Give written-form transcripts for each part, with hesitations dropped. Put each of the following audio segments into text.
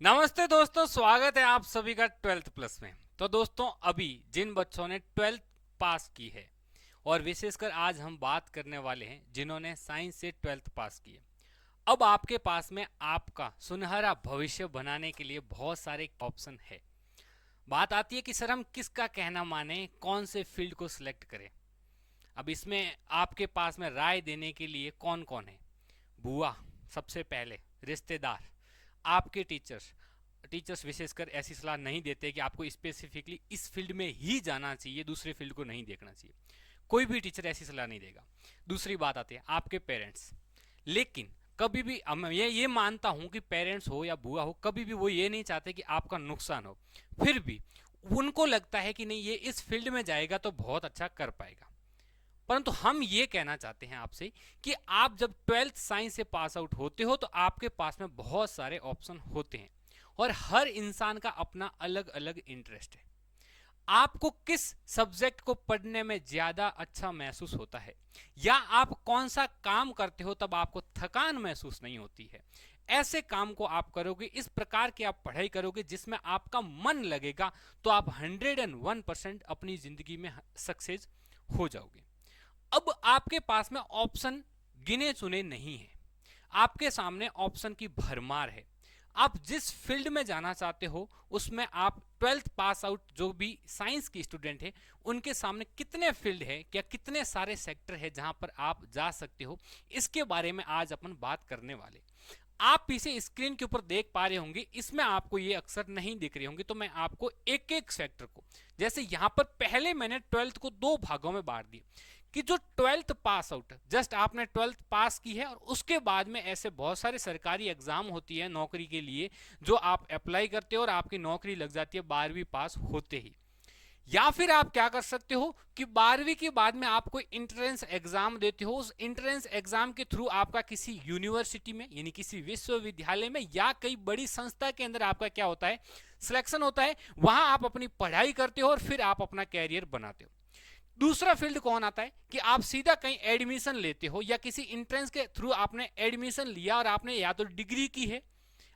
नमस्ते दोस्तों, स्वागत है आप सभी का 12th प्लस में। तो दोस्तों, अभी जिन बच्चों ने 12th पास की है और विशेषकर आज हम बात करने वाले हैं जिन्होंने साइंस से 12th पास की है। अब आपके पास में आपका सुनहरा भविष्य बनाने के लिए बहुत सारे ऑप्शन है। बात आती है कि सर हम किसका कहना माने, कौन से फील्ड को सिलेक्ट करें। अब इसमें आपके पास में राय देने के लिए कौन कौन है? बुआ सबसे पहले, रिश्तेदार, आपके टीचर्स। टीचर्स विशेषकर ऐसी सलाह नहीं देते कि आपको स्पेसिफिकली इस फील्ड में ही जाना चाहिए, दूसरे फील्ड को नहीं देखना चाहिए। कोई भी टीचर ऐसी सलाह नहीं देगा। दूसरी बात आती है आपके पेरेंट्स। लेकिन कभी भी मैं ये मानता हूं कि पेरेंट्स हो या बुआ हो, कभी भी वो ये नहीं चाहते कि आपका नुकसान हो। फिर भी उनको लगता है कि नहीं, ये इस फील्ड में जाएगा तो बहुत अच्छा कर पाएगा। परंतु हम ये कहना चाहते हैं आपसे कि आप जब 12th साइंस से पास आउट होते हो तो आपके पास में बहुत सारे ऑप्शन होते हैं और हर इंसान का अपना अलग अलग इंटरेस्ट है। आपको किस सब्जेक्ट को पढ़ने में ज्यादा अच्छा महसूस होता है, या आप कौन सा काम करते हो तब आपको थकान महसूस नहीं होती है, ऐसे काम को आप करोगे, इस प्रकार की आप पढ़ाई करोगे जिसमें आपका मन लगेगा, तो आप 101% अपनी जिंदगी में सक्सेस हो जाओगे। अब आपके पास में ऑप्शन गिने चुने नहीं है, आपके सामने ऑप्शन की भरमार है। आप जिस फील्ड में जाना चाहते हो उसमें आप 12th पास आउट जो भी साइंस की स्टूडेंट है उनके सामने कितने फील्ड है, क्या कितने सारे सेक्टर है जहां पर आप जा सकते हो, इसके बारे में आज अपन बात करने वाले। आप इसे स्क्रीन के ऊपर देख पा रहे होंगे, इसमें आपको ये अक्सर नहीं दिख रहे होंगे, तो मैं आपको एक एक सेक्टर को, जैसे यहां पर पहले मैंने 12th को दो भागों में बांट दिया कि जो 12th पास आउट, जस्ट आपने 12th पास की है और उसके बाद में ऐसे बहुत सारे सरकारी एग्जाम होती है नौकरी के लिए जो आप अप्लाई करते हो और आपकी नौकरी लग जाती है 12वीं पास होते ही। या फिर आप क्या कर सकते हो कि 12वीं के बाद में आप कोई इंट्रेंस एग्जाम देते हो, उस इंट्रेंस एग्जाम के थ्रू आपका किसी यूनिवर्सिटी में यानी किसी विश्वविद्यालय में या कई बड़ी संस्था के अंदर आपका क्या होता है, सिलेक्शन होता है। वहां आप अपनी पढ़ाई करते हो और फिर आप अपना कैरियर बनाते हो। दूसरा फील्ड कौन आता है कि आप सीधा कहीं एडमिशन लेते हो या किसी इंट्रेंस के थ्रू आपने एडमिशन लिया और आपने या तो डिग्री की है,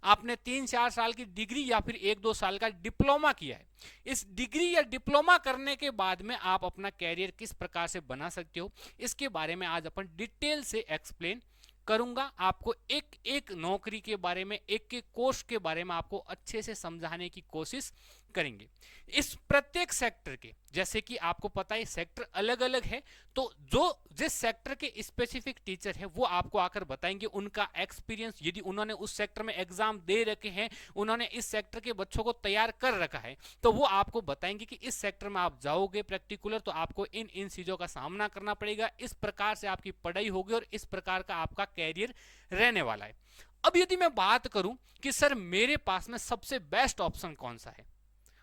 आपने 3-4 साल की डिग्री या फिर 1-2 साल का डिप्लोमा किया है। इस डिग्री या डिप्लोमा करने के बाद में आप अपना कैरियर किस प्रकार से बना सकते हो, इसके बारे में आज अपन डिटेल से एक्सप्लेन करूंगा। आपको एक एक नौकरी के बारे में, एक एक कोर्स के बारे में आपको अच्छे से समझाने की कोशिश करेंगे। इस प्रत्येक सेक्टर के, जैसे कि आपको पता है सेक्टर अलग अलग है, तो जो जिस सेक्टर के स्पेसिफिक टीचर है वो आपको आकर बताएंगे उनका एक्सपीरियंस, यदि उन्होंने उस सेक्टर में एग्जाम दे रखे हैं, उन्होंने इस सेक्टर के बच्चों को तैयार कर रखा है, तो वो आपको बताएंगे कि इस सेक्टर में आप जाओगे प्रैक्टिकुलर तो आपको इन इन चीजों का सामना करना पड़ेगा, इस प्रकार से आपकी पढ़ाई होगी और इस प्रकार का आपका कैरियर रहने वाला है। अब यदि मैं बात करूं कि सर मेरे पास में सबसे बेस्ट ऑप्शन कौन सा है,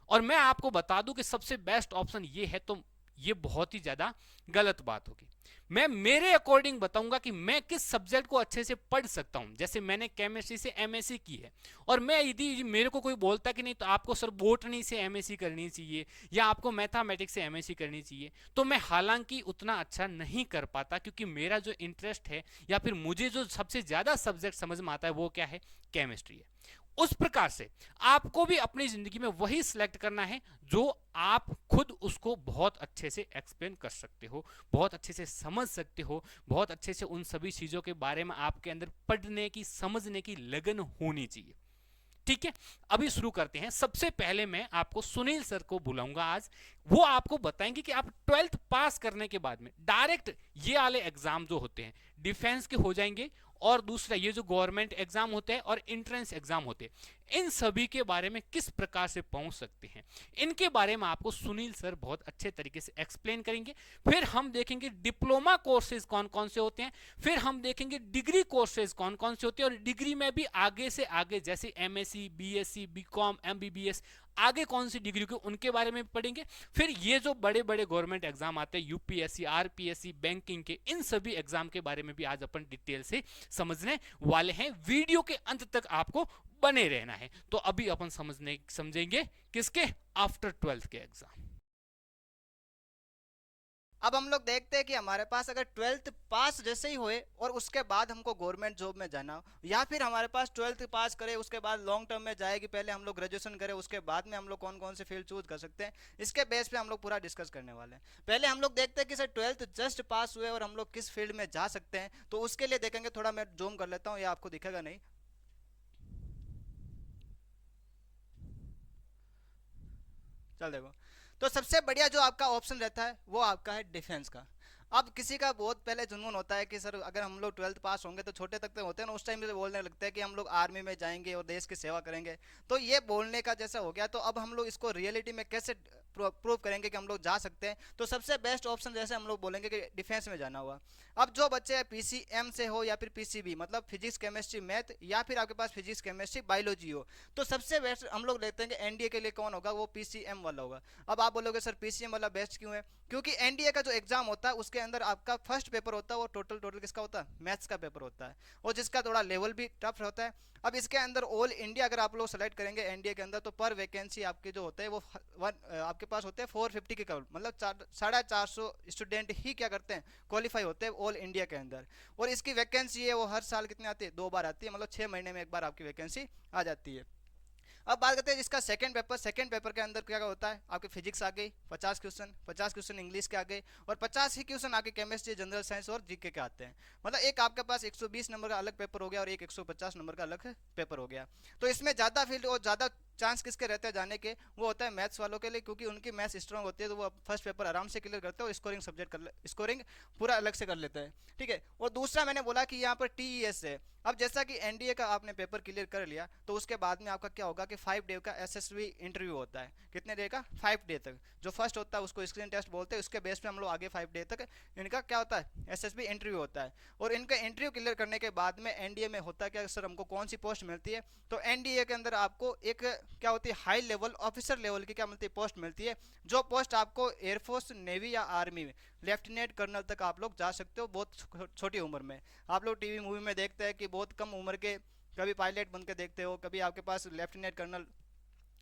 और मैं आपको बता दूं कि सबसे बेस्ट ऑप्शन ये है, तो ये बहुत ही ज्यादा गलत बात होगी। मैं मेरे अकॉर्डिंग बताऊंगा कि मैं किस सब्जेक्ट को अच्छे से पढ़ सकता हूं। जैसे मैंने केमिस्ट्री से एमएससी की है और मैं यदि मेरे को कोई बोलता कि नहीं तो आपको सर बोटनी से एमएससी करनी चाहिए या आपको मैथमेटिक्स से एमएससी करनी चाहिए, तो मैं हालांकि उतना अच्छा नहीं कर पाता, क्योंकि मेरा जो इंटरेस्ट है या फिर मुझे जो सबसे ज्यादा सब्जेक्ट समझ में आता है वो क्या है, केमिस्ट्री है। उस प्रकार से आपको भी अपनी जिंदगी में वही सिलेक्ट करना है जो आप खुद उसको बहुत अच्छे से एक्सप्लेन कर सकते हो, बहुत अच्छे से समझ सकते हो, बहुत अच्छे से उन सभी चीजों के बारे में आपके अंदर पढ़ने की, समझने की लगन होनी चाहिए। ठीक है, अभी शुरू करते हैं। सबसे पहले मैं आपको सुनील सर को बुलाऊंगा आज। वो आपको बताएंगे कि आप 12th पास करने के बाद में डायरेक्ट ये वाले एग्जाम जो होते हैं डिफेंस के हो जाएंगे, और दूसरा ये जो गवर्नमेंट एग्जाम होते हैं और एंट्रेंस एग्जाम होते हैं, इन सभी के बारे में किस प्रकार से पहुंच सकते हैं, इनके बारे में आपको सुनील सर बहुत अच्छे तरीके से एक्सप्लेन करेंगे। फिर हम देखेंगे डिप्लोमा कोर्सेज कौन कौन से होते हैं, फिर हम देखेंगे डिग्री कोर्सेज कौन कौन से होते हैं, और डिग्री में भी आगे से आगे जैसे एमएससी, बीएससी, बीकॉम, एमबीबीएस, आगे कौन सी डिग्री के उनके बारे में पढ़ेंगे। फिर ये जो बड़े बड़े गवर्नमेंट एग्जाम आते हैं यूपीएससी, आरपीएससी, बैंकिंग के, इन सभी एग्जाम के बारे में भी आज अपन डिटेल से समझने वाले हैं। वीडियो के अंत तक आपको बने रहना है। तो अभी अपन समझेंगे किसके, आफ्टर 12th के एग्जाम। अब हम लोग देखते हैं कि हमारे पास अगर ट्वेल्थ पास जैसे ही होए और उसके बाद हमको गवर्नमेंट जॉब में जाना हो, या फिर हमारे पास ट्वेल्थ पास करे उसके बाद लॉन्ग टर्म में जाएगी, पहले हम लोग ग्रेजुएशन करें उसके बाद में हम लोग कौन कौन से फील्ड चूज कर सकते हैं, इसके बेस पे हम लोग पूरा डिस्कस करने वाले हैं। पहले हम लोग देखते हैं कि सर ट्वेल्थ जस्ट पास हुए और हम लोग किस फील्ड में जा सकते हैं, तो उसके लिए देखेंगे। थोड़ा मैं जूम कर लेता हूँ, ये आपको दिखेगा नहीं। चल देखो, तो सबसे बढ़िया जो आपका ऑप्शन रहता है वो आपका है डिफेंस का। अब किसी का बहुत पहले जुनून होता है कि सर अगर हम लोग ट्वेल्थ पास होंगे, तो छोटे तक तो होते हैं ना, उस टाइम से बोलने लगते हैं कि हम लोग आर्मी में जाएंगे और देश की सेवा करेंगे। तो ये बोलने का जैसा हो गया, तो अब हम लोग इसको रियलिटी में कैसे प्रूव करेंगे कि हम लोग जा सकते हैं। तो सबसे बेस्ट ऑप्शन जैसे हम लोग बोलेंगे कि डिफेंस में जाना हुआ। अब जो बच्चे पीसीएम से हो या फिर पीसीबी, मतलब फिजिक्स केमिस्ट्री मैथ, या फिर आपके पास फिजिक्स केमिस्ट्री बायोलॉजी हो, तो सबसे बेस्ट हम लोग लेते हैं कि एनडीए के लिए कौन होगा, वो पीसीएम वाला होगा। अब आप बोलोगे सर पीसीएम वाला बेस्ट क्यों है? क्योंकि एनडीए का जो एग्जाम होता है उसके अंदर आपका फर्स्ट पेपर होता है वो टोटल टोटल किसका होता है, मैथ्स का पेपर होता है, और जिसका थोड़ा लेवल भी टफ होता है। अब इसके अंदर ऑल इंडिया अगर आप लोग सेलेक्ट करेंगे एनडीए के अंदर, तो पर वैकेंसी आपके जो होते हैं वो आपके पास होते हैं 450 के करीब, मतलब 450 स्टूडेंट ही क्या करते हैं, क्वालिफाई होते हैं ऑल इंडिया के अंदर। और इसकी वैकेंसी है वो हर साल कितनी आती है, 2 बार आती है, मतलब 6 महीने में एक बार आपकी वैकेंसी आ जाती है। अब बात करते हैं जिसका सेकंड पेपर के अंदर क्या होता है, आपके फिजिक्स आ गई 50 क्वेश्चन, 50 क्वेश्चन इंग्लिश के आ गए, और 50 ही क्वेश्चन आपके केमिस्ट्री जनरल साइंस और जीके के आते हैं। मतलब एक आपके पास 120 नंबर का अलग पेपर हो गया और एक 150 नंबर का अलग पेपर हो गया। तो इसमें ज़्यादा फील्ड और ज़्यादा चांस किसके रहते हैं जाने के, वो होता है मैथ्स वालों के लिए, क्योंकि उनकी मैथ्स स्ट्रांग होती है, तो वो फर्स्ट पेपर आराम से क्लियर करते हैं और स्कोरिंग सब्जेक्ट स्कोरिंग पूरा अलग से कर लेते हैं। ठीक है, और दूसरा मैंने बोला कि यहाँ पर टीईएस है। अब जैसा कि एनडीए का आपने पेपर क्लियर कर लिया, तो उसके बाद में आपका क्या होगा कि 5 डे का एसएसबी इंटरव्यू होता है। कितने डे का, 5 डे तक। जो फर्स्ट होता है उसको स्क्रीन टेस्ट बोलते हैं, उसके बेस पे हम लोग आगे 5 डे तक इनका क्या होता है, एसएसबी इंटरव्यू होता है। और इनका इंटरव्यू क्लियर करने के बाद में एनडीए में होता है क्या सर, हमको कौन सी पोस्ट मिलती है, तो एनडीए के अंदर आपको एक क्या होती है, हाई लेवल ऑफिसर लेवल की क्या मिलती है, पोस्ट मिलती है। जो पोस्ट आपको एयरफोर्स, नेवी या आर्मी में लेफ्टिनेंट कर्नल तक आप लोग जा सकते हो, बहुत छोटी उम्र में। आप लोग टीवी मूवी में देखते हैं कि बहुत कम उम्र के कभी पायलट बन के देखते हो, कभी आपके पास लेफ्टिनेंट कर्नल,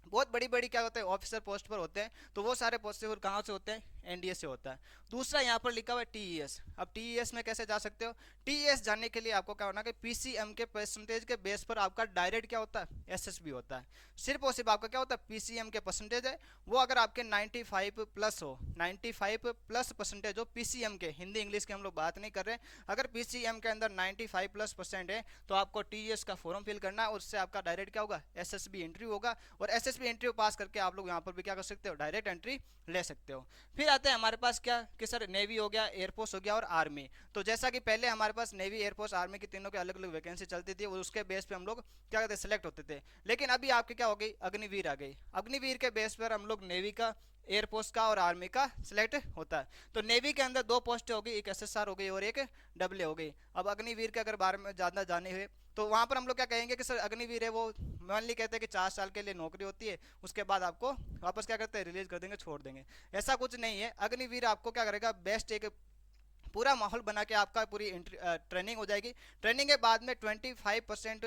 बहुत बड़ी बड़ी क्या होते हैं ऑफिसर पोस्ट पर होते हैं। तो वो सारे पोस्ट कहाँ से होते हैं, एनडीए से होता है। दूसरा यहाँ पर लिखा हुआ है टीईएस। अब टीईएस में कैसे जा सकते हो, टीईएस जाने के लिए आपको क्या होना है कि पीसीएम के परसेंटेज के बेस पर आपका डायरेक्ट क्या होता है, एसएसबी होता है। सिर्फ और सिर्फ आपका क्या होता है, पीसीएम के परसेंटेज है वो अगर आपके 95 प्लस हो, 95 प्लस परसेंटेज हो पीसीएम के, हिंदी इंग्लिश की हम लोग बात नहीं कर रहे, अगर पीसीएम के अंदर 95 प्लस परसेंट है, तो आपको टीईएस का फॉर्म फिल करना है, और उससे आपका डायरेक्ट क्या होगा, एसएसबी एंट्री होगा। और एसएसबी इंटरव्यू पास करके आप लोग यहाँ पर भी क्या कर सकते हो, डायरेक्ट एंट्री ले सकते हो। फिर आते हैं हमारे पास क्या कि सर नेवी हो गया, एयरफोर्स हो गया और आर्मी। तो जैसा कि पहले हमारे पास नेवी, एयरफोर्स, आर्मी की तीनों के अलग अलग वैकेंसी चलती थी और उसके बेस पे हम लोग क्या कहते हैं, सेलेक्ट होते थे। लेकिन अभी आपके क्या हो गई, अग्निवीर आ गई। अग्निवीर के बेस पर हम लोग नेवी का, एयरफोर्स का और आर्मी का सिलेक्ट होता है। तो नेवी के अंदर 2 पोस्टें हो गई, एक एसएसआर हो गई और एक डब्ल्यू हो गई। अब अग्निवीर के अगर बारे में ज़्यादा जाने हुए, तो वहाँ पर हम लोग क्या कहेंगे कि सर अग्निवीर है वो मान ली कहते हैं कि 4 साल के लिए नौकरी होती है, उसके बाद आपको वापस क्या करते हैं, रिलीज कर देंगे, छोड़ देंगे। ऐसा कुछ नहीं है। अग्निवीर आपको क्या करेगा, बेस्ट एक पूरा माहौल बना के आपका पूरी ट्रेनिंग हो जाएगी। ट्रेनिंग के बाद में 25%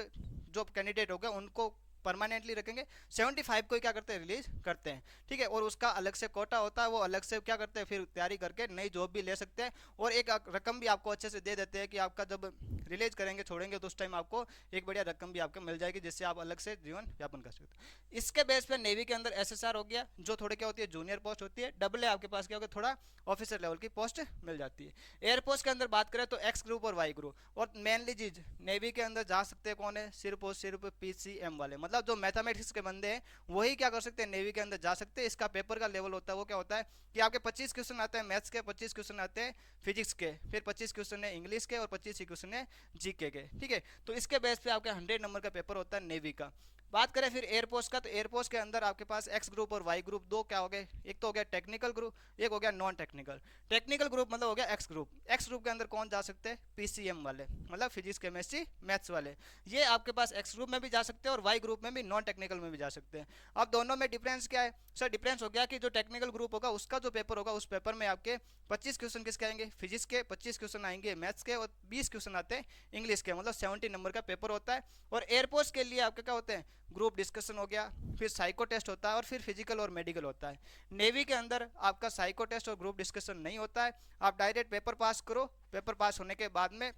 जो कैंडिडेट हो गए उनको परमानेंटली रखेंगे, 75 को ही क्या करते हैं, रिलीज करते हैं। ठीक है, और उसका अलग से कोटा होता है, वो अलग से क्या करते हैं, फिर तैयारी करके नई जॉब भी ले सकते हैं। और एक रकम भी आपको अच्छे से दे देते हैं कि आपका जब रिलीज करेंगे, छोड़ेंगे, तो उस टाइम आपको एक बढ़िया रकम भी आपको मिल जाएगी, जिससे आप अलग से जीवन यापन कर सकते हो। इसके बेस पे नेवी के अंदर एसएसआर हो गया, जो थोड़े क्या होती है, जूनियर पोस्ट होती है। डबल ए आपके पास क्या होगा, थोड़ा ऑफिसर लेवल की पोस्ट मिल जाती है। एयरफोर्स के अंदर बात करें तो एक्स ग्रुप और वाई ग्रुप। और मेनली चीज नेवी के अंदर जा सकते हैं कौन है, सिर्फ और सिर्फ पीसीएम वाले, मतलब जो मैथमेटिक्स के बंदे हैं वही क्या कर सकते हैं, नेवी के अंदर जा सकते हैं। इसका पेपर का लेवल होता है वो क्या होता है कि आपके 25 क्वेश्चन आते हैं मैथ्स के, 25 क्वेश्चन आते हैं फिजिक्स के, फिर 25 क्वेश्चन है इंग्लिश के और 25 ही क्वेश्चन है जीके के। ठीक है, तो इसके बेस पे आपका 100 नंबर का पेपर होता है नेवी का। बात करें फिर एयरफोर्स का, तो एयरफोर्स के अंदर आपके पास एक्स ग्रुप और वाई ग्रुप दो क्या हो गए, एक तो हो गया टेक्निकल ग्रुप, एक हो गया नॉन टेक्निकल। टेक्निकल ग्रुप मतलब हो गया एक्स ग्रुप। एक्स ग्रुप के अंदर कौन जा सकते हैं, पीसीएम वाले, मतलब फिजिक्स केमिस्ट्री मैथ्स वाले। ये आपके पास एक्स ग्रुप में भी जा सकते हैं और वाई ग्रुप में भी, नॉन टेक्निकल में भी जा सकते हैं। अब दोनों में डिफरेंस क्या है सर, डिफरेंस हो गया कि जो टेक्निकल ग्रुप होगा उसका जो पेपर होगा, उस पेपर में आपके 25 क्वेश्चन किसके आएंगे, फिजिक्स के, 25 क्वेश्चन आएंगे मैथ्स के और 20 क्वेश्चन आते हैं इंग्लिश के, मतलब 70 नंबर का पेपर होता है। और एयरफोर्स के लिए आपके क्या होते हैं, ग्रुप डिस्कशन हो गया, फिर साइको टेस्ट होता है और फिर फिजिकल और मेडिकल होता है। नेवी के अंदर आपका साइको टेस्ट और ग्रुप डिस्कशन नहीं होता है, आप डायरेक्ट पेपर पास करो, पेपर पास होने के बाद में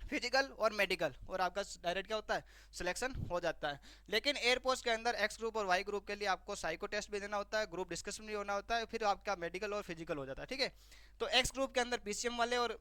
फिजिकल और मेडिकल और आपका डायरेक्ट क्या होता है, सिलेक्शन हो जाता है। लेकिन एयरफोर्स के अंदर एक्स ग्रुप और वाई ग्रुप के लिए आपको साइको टेस्ट भी देना होता है, ग्रुप डिस्कशन भी होना होता है, फिर आपका मेडिकल और फिजिकल हो जाता है। ठीक है, तो एक्स ग्रुप के अंदर पीसीएम वाले और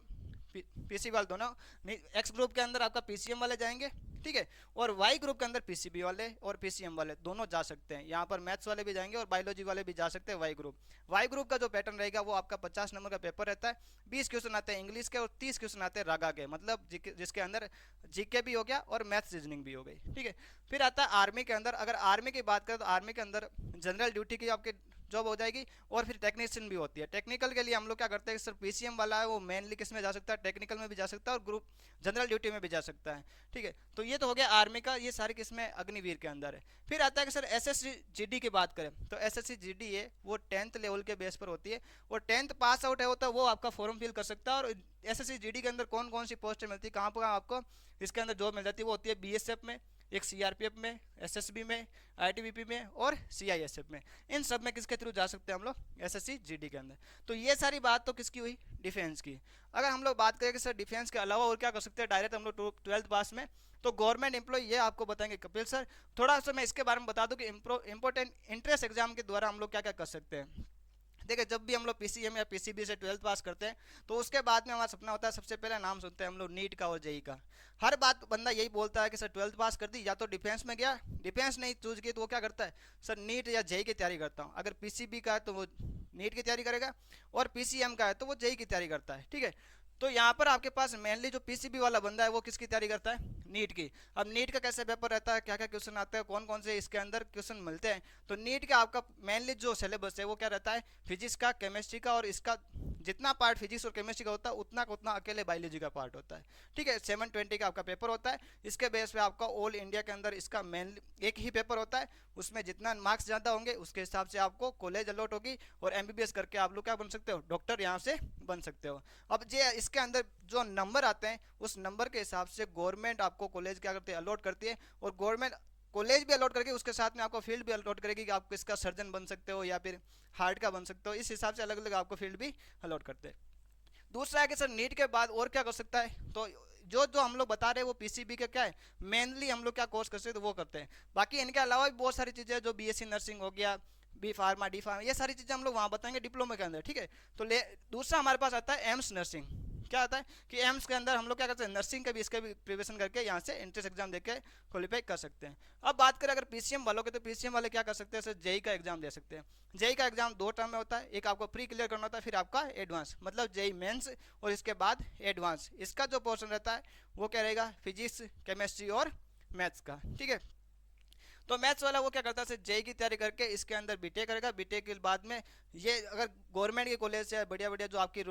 पीसी वाले दोनों नहीं, एक्स ग्रुप के अंदर आपका पीसीएम वाले जाएंगे, ठीक है, और वाई ग्रुप के अंदर पीसीबी वाले और पीसीएम वाले दोनों जा सकते हैं। यहाँ पर मैथ्स वाले भी जाएंगे और बायोलॉजी वाले भी जा सकते हैं वाई ग्रुप। वाई ग्रुप का जो पैटर्न रहेगा वो आपका 50 नंबर का पेपर रहता है, 20 क्वेश्चन आते हैं इंग्लिश के और 30 क्वेश्चन आते हैं रागा के, मतलब जिसके अंदर जीके भी हो गया और मैथ्स रीजनिंग भी हो गई। ठीक है, फिर आता है आर्मी के अंदर। अगर आर्मी की बात करें तो आर्मी के अंदर जनरल ड्यूटी की आपके जॉब हो जाएगी और फिर टेक्नीशियन भी होती है। टेक्निकल के लिए हम लोग क्या करते हैं, सर पीसीएम वाला है वो मेनली किस में जा सकता है, टेक्निकल में भी जा सकता है और ग्रुप जनरल ड्यूटी में भी जा सकता है। ठीक है, तो ये तो हो गया आर्मी का, ये सारे किस में, अग्निवीर के अंदर है। फिर आता है कि सर एसएससी जीडी की बात करें तो एसएससी जीडी है वो 10th लेवल के बेस पर होती है और 10th पास आउट है होता है वो आपका फॉर्म फिल कर सकता है। और एसएससी जीडी के अंदर कौन कौन सी पोस्टें मिलती है, कहाँ पर आपको इसके अंदर जॉब मिल जाती है, वो होती है बीएसएफ में, एक सीआरपीएफ में, एसएसबी में, आईटीबीपी में और सीआईएसएफ में। इन सब में किसके थ्रू जा सकते हैं हम लोग, एसएससी जीडी के अंदर। तो ये सारी बात तो किसकी हुई, डिफेंस की। अगर हम लोग बात करें कि सर डिफेंस के अलावा और क्या कर सकते हैं डायरेक्ट हम लोग 12th पास में, तो गवर्नमेंट एम्प्लॉय ये आपको बताएंगे कपिल सर। थोड़ा सा मैं इसके बारे में बता दूं कि इंपॉर्टेंट इंट्रेंस एग्जाम के द्वारा हम लोग क्या क्या कर सकते हैं। देखिए जब भी हम लोग पीसीएम या पीसीबी से 12th पास करते हैं तो उसके बाद में हमारा सपना होता है, सबसे पहले नाम सुनते हैं हम लोग नीट का और जेई का। हर बात बंदा यही बोलता है कि सर 12th पास कर दी, या तो डिफेंस में गया, डिफेंस नहीं चूज की तो वो क्या करता है, सर नीट या जेई की तैयारी करता हूँ। अगर पीसीबी का है तो वो नीट की तैयारी करेगा और पीसीएम का है तो वो जेई की तैयारी करता है। ठीक है, तो यहाँ पर आपके पास मेनली जो पीसीबी वाला बंदा है वो किसकी तैयारी करता है, नीट की। अब नीट का कैसे पेपर रहता है, क्या क्या क्वेश्चन आते हैं, कौन कौन से इसके अंदर क्वेश्चन मिलते हैं, तो नीट का आपका मेनली जो सिलेबस है वो क्या रहता है, फिजिक्स का, केमिस्ट्री का, और इसका जितना पार्ट फिजिक्स और केमिस्ट्री का होता है उतना का उतना अकेले बायोलॉजी का पार्ट होता है। ठीक है, 720 का आपका पेपर होता है। इसके बेस पे आपका ऑल इंडिया के अंदर इसका मेन एक ही पेपर होता है, उसमें जितना मार्क्स ज़्यादा होंगे उसके हिसाब से आपको कॉलेज अलॉट होगी और एमबीबीएस करके आप लोग क्या बन सकते हो, डॉक्टर यहाँ से बन सकते हो। अब ये इसके अंदर जो नंबर आते हैं उस नंबर के हिसाब से गवर्नमेंट आपको कॉलेज क्या करती है, अलॉट करती है, और गवर्नमेंट कॉलेज भी अलॉट करके उसके साथ में आपको फील्ड भी अलॉट करेगी कि आप किसका सर्जन बन सकते हो या फिर हार्ट का बन सकते हो। इस हिसाब से अलग अलग आपको फील्ड भी अलॉट करते हैं। दूसरा है कि सर नीट के बाद और क्या कर सकता है, तो जो जो हम लोग बता रहे हैं वो पीसीबी का क्या है, मेनली हम लोग क्या कोर्स कर सकते हैं तो वो करते हैं। बाकी इनके अलावा भी बहुत सारी चीज़ें हैं, जो बीएससी नर्सिंग हो गया, बी फार्मा, डी फार्मा, ये सारी चीज़ें हम लोग वहाँ बताएंगे डिप्लोमा के अंदर। ठीक है, तो दूसरा हमारे पास आता है एम्स नर्सिंग। क्या आता है कि एम्स के अंदर हम लोग क्या करते हैं, नर्सिंग का भी इसका भी प्रिपरेशन करके यहाँ से एंट्रेंस एग्जाम देके क्वालिफाई कर सकते हैं। अब बात करें अगर पीसीएम वालों के, तो पीसीएम वाले क्या कर सकते हैं, सर जेई का एग्जाम दे सकते हैं। जेई का एग्जाम 2 टर्म में होता है, एक आपको प्री क्लियर करना होता है, फिर आपका एडवांस, मतलब जेई मेंस और इसके बाद एडवांस। इसका जो पोर्शन रहता है वो क्या रहेगा, फिजिक्स, केमिस्ट्री और मैथ्स का। ठीक है, तो मैथ्स वाला वो क्या करता है, जेई की तैयारी करके इसके अंदर बीटेक करेगा। बीटेक के बाद में ये अगर गवर्नमेंट के कॉलेज से बढ़िया बढ़िया जो आपकी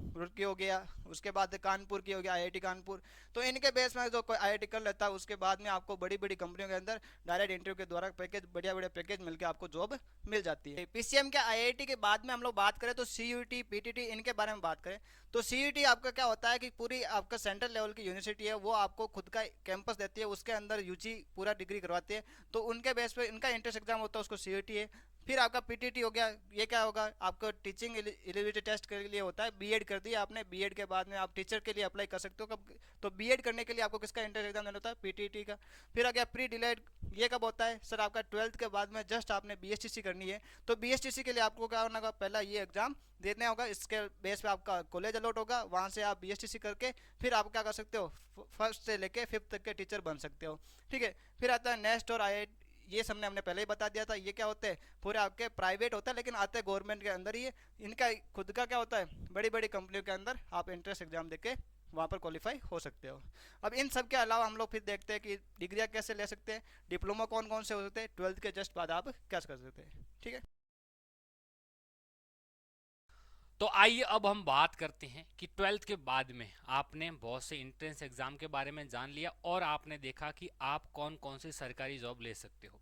रुड़की हो गया, उसके बाद कानपुर की हो गया, आईआईटी कानपुर, तो इनके बेस में जो कोई आईआईटी कर लेता है उसके बाद में आपको बड़ी बड़ी कंपनियों के अंदर डायरेक्ट इंटरव्यू के द्वारा पैकेज, बढ़िया बढ़िया पैकेज मिलकर आपको जॉब मिल जाती है। पीसीएम के आईआईटी के बाद में हम लोग बात करें तो सीयूटी, पीटीटी, इनके बारे में बात करें तो सीयूटी आपका क्या होता है कि पूरी आपका सेंट्रल लेवल की यूनिवर्सिटी है, वो आपको खुद का कैंपस देती है, उसके अंदर यूजी पूरा डिग्री करवाती है, तो उनके बेस पे इनका इंट्रेंस एग्जाम होता है, उसको सीयूटी है। फिर आपका पीटीटी हो गया, ये क्या होगा, आपको टीचिंग एलिजिबिलिटी टेस्ट के लिए होता है। बीएड कर दिया आपने, बीएड के बाद में आप टीचर के लिए अप्लाई कर सकते हो। कब, तो बीएड करने के लिए आपको किसका एंट्रेंस एग्जाम देना होता है, पीटीटी का। फिर आ गया प्री डिलेड, ये कब होता है, सर आपका 12th के बाद में जस्ट आपने बीएसटीसी करनी है, तो बीएसटीसी के लिए आपको क्या होना होगा, पहला ये एग्जाम देना होगा, इसके बेस पे आपका कॉलेज अलॉट होगा, वहाँ से आप बीएसटीसी करके फिर आप क्या कर सकते हो, फर्स्ट से लेके 5th तक के टीचर बन सकते हो। ठीक है, फिर आता है नेक्स्ट और आईआईटी, ये हमने पहले ही बता दिया था, ये क्या होते हैं, पूरे आपके प्राइवेट होता है लेकिन आते हैं गवर्नमेंट के अंदर ही है। इनका खुद का क्या होता है, बड़ी बड़ी कंपनियों के अंदर आप एंट्रेंस एग्जाम देके वहाँ पर क्वालिफाई हो सकते हो। अब इन सब के अलावा हम लोग फिर देखते हैं कि डिग्रियाँ कैसे ले सकते हैं, डिप्लोमा कौन कौन से हो सकते हैं, 12th के जस्ट बाद आप क्या कर सकते हैं। ठीक है, तो आइए अब हम बात करते हैं कि 12th के बाद में आपने बहुत से एंट्रेंस एग्जाम के बारे में जान लिया और आपने देखा कि आप कौन कौन सी सरकारी जॉब ले सकते हो।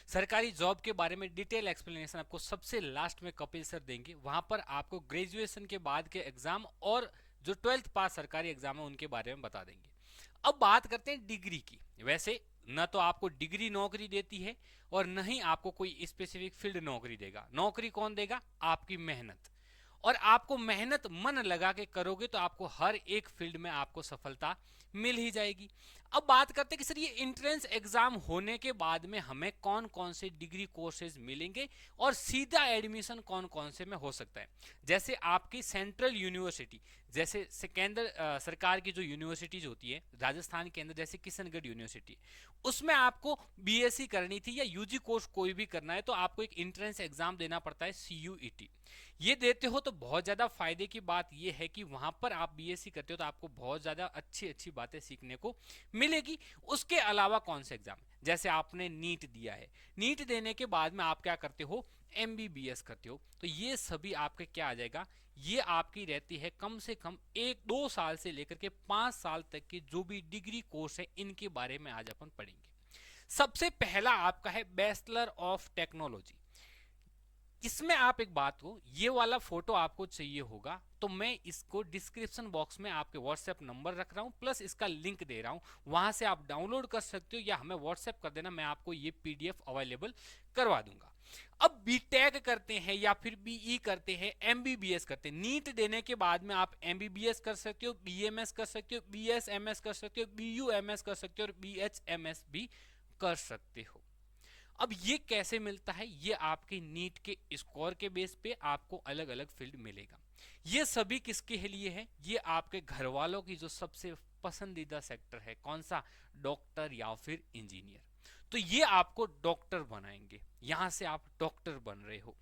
सरकारी जॉब के बारे में डिटेल एक्सप्लेनेशन आपको सबसे लास्ट में कपिल सर देंगे, वहां पर आपको ग्रेजुएशन के बाद के एग्जाम और जो 12th पास सरकारी एग्जाम है उनके बारे में बता देंगे। अब बात करते हैं डिग्री की। वैसे न तो आपको डिग्री नौकरी देती है और न ही आपको कोई स्पेसिफिक फील्ड नौकरी देगा। नौकरी कौन देगा? आपकी मेहनत। और आपको मेहनत मन लगा के करोगे तो आपको हर एक फील्ड में आपको सफलता मिल ही जाएगी। अब बात करते हैं कि सर ये एंट्रेंस एग्जाम होने के बाद में हमें कौन कौन से डिग्री कोर्सेज मिलेंगे और सीधा एडमिशन कौन कौन से में हो सकता है। जैसे आपकी सेंट्रल यूनिवर्सिटी, जैसे केंद्र सरकार की जो यूनिवर्सिटीज होती है राजस्थान के अंदर, जैसे किशनगढ़ यूनिवर्सिटी, उसमें आपको बीएससी करनी थी या यूजी कोर्स कोई भी करना है तो आपको एक एंट्रेंस एग्जाम देना पड़ता है, सीयूईटी। ये देते हो तो बहुत ज्यादा फायदे की बात ये है कि वहां पर आप बीएससी करते हो तो आपको बहुत ज्यादा अच्छी अच्छी बातें सीखने को मिलेगी। उसके अलावा कौन से एग्जाम, जैसे आपने नीट दिया है, नीट देने के बाद में आप क्या करते हो? एमबीबीएस करते हो। तो ये सभी आपके क्या आ जाएगा? ये आपकी रहती है कम से कम 1-2 साल से लेकर के 5 साल तक की जो भी डिग्री कोर्स है, इनके बारे में आज अपन पढ़ेंगे। सबसे पहला आपका है बैचलर ऑफ टेक्नोलॉजी। इसमें आप एक बात को, ये वाला फोटो आपको चाहिए होगा तो मैं इसको डिस्क्रिप्शन बॉक्स में आपके व्हाट्सएप नंबर रख रहा हूं, प्लस इसका लिंक दे रहा हूं, वहां से आप डाउनलोड कर सकते हो या हमें व्हाट्सएप कर देना, मैं आपको ये पीडीएफ अवेलेबल करवा दूंगा। अब बीटेक करते हैं या फिर बीई करते हैं, एमबीबीएस करते हैं, नीट देने के बाद में आप एमबीबीएस कर सकते हो, बीएमएस कर सकते हो, बीएसएमएस कर सकते हो, बीयूएमएस कर सकते हो और बीएचएमएस भी कर सकते हो। अब ये कैसे मिलता है? ये आपके नीट के स्कोर के बेस पे आपको अलग अलग फील्ड मिलेगा। ये सभी किसके लिए है? ये आपके घर वालों की जो सबसे पसंदीदा सेक्टर है, कौन सा? डॉक्टर या फिर इंजीनियर। तो ये आपको डॉक्टर बनाएंगे, यहां से आप डॉक्टर बन रहे हो।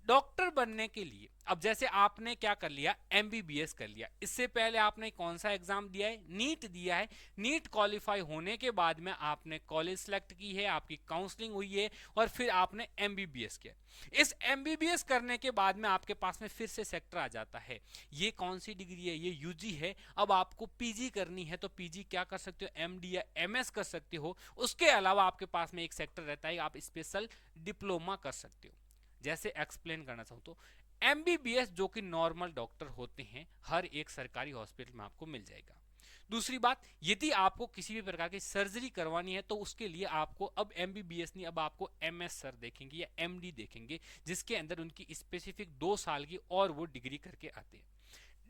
डॉक्टर बनने के लिए अब जैसे आपने क्या कर लिया? एमबीबीएस कर लिया। इससे पहले आपने कौन सा एग्जाम दिया है? नीट दिया है। नीट क्वालिफाई होने के बाद में आपने कॉलेज सेलेक्ट की है, आपकी काउंसलिंग हुई है और फिर आपने एमबीबीएस किया। इस एमबीबीएस करने के बाद में आपके पास में फिर से सेक्टर आ जाता है। ये कौन सी डिग्री है? ये यूजी है। अब आपको पीजी करनी है तो पीजी क्या कर सकते हो? एमडी या एमएस कर सकते हो। उसके अलावा आपके पास में एक सेक्टर रहता है, आप स्पेशल डिप्लोमा कर सकते हो। जैसे एक्सप्लेन करना चाहूं तो एमबीबीएस जो कि नॉर्मल डॉक्टर होते हैं, हर एक सरकारी हॉस्पिटल में आपको मिल जाएगा। दूसरी बात, यदि आपको किसी भी प्रकार की सर्जरी करवानी है तो उसके लिए आपको अब एमबीबीएस नहीं, अब आपको एमएस सर देखेंगे या एमडी देखेंगे, जिसके अंदर उनकी स्पेसिफिक 2 साल की और वो डिग्री करके आते हैं।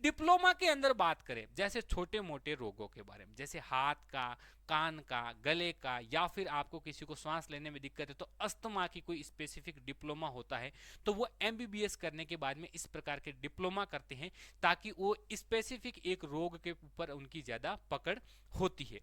डिप्लोमा के अंदर बात करें जैसे छोटे मोटे रोगों के बारे में, जैसे हाथ का, कान का, गले का, या फिर आपको किसी को सांस लेने में दिक्कत है तो अस्थमा की कोई स्पेसिफिक डिप्लोमा होता है, तो वो एमबीबीएस करने के बाद में इस प्रकार के डिप्लोमा करते हैं ताकि वो स्पेसिफिक एक रोग के ऊपर उनकी ज्यादा पकड़ होती है।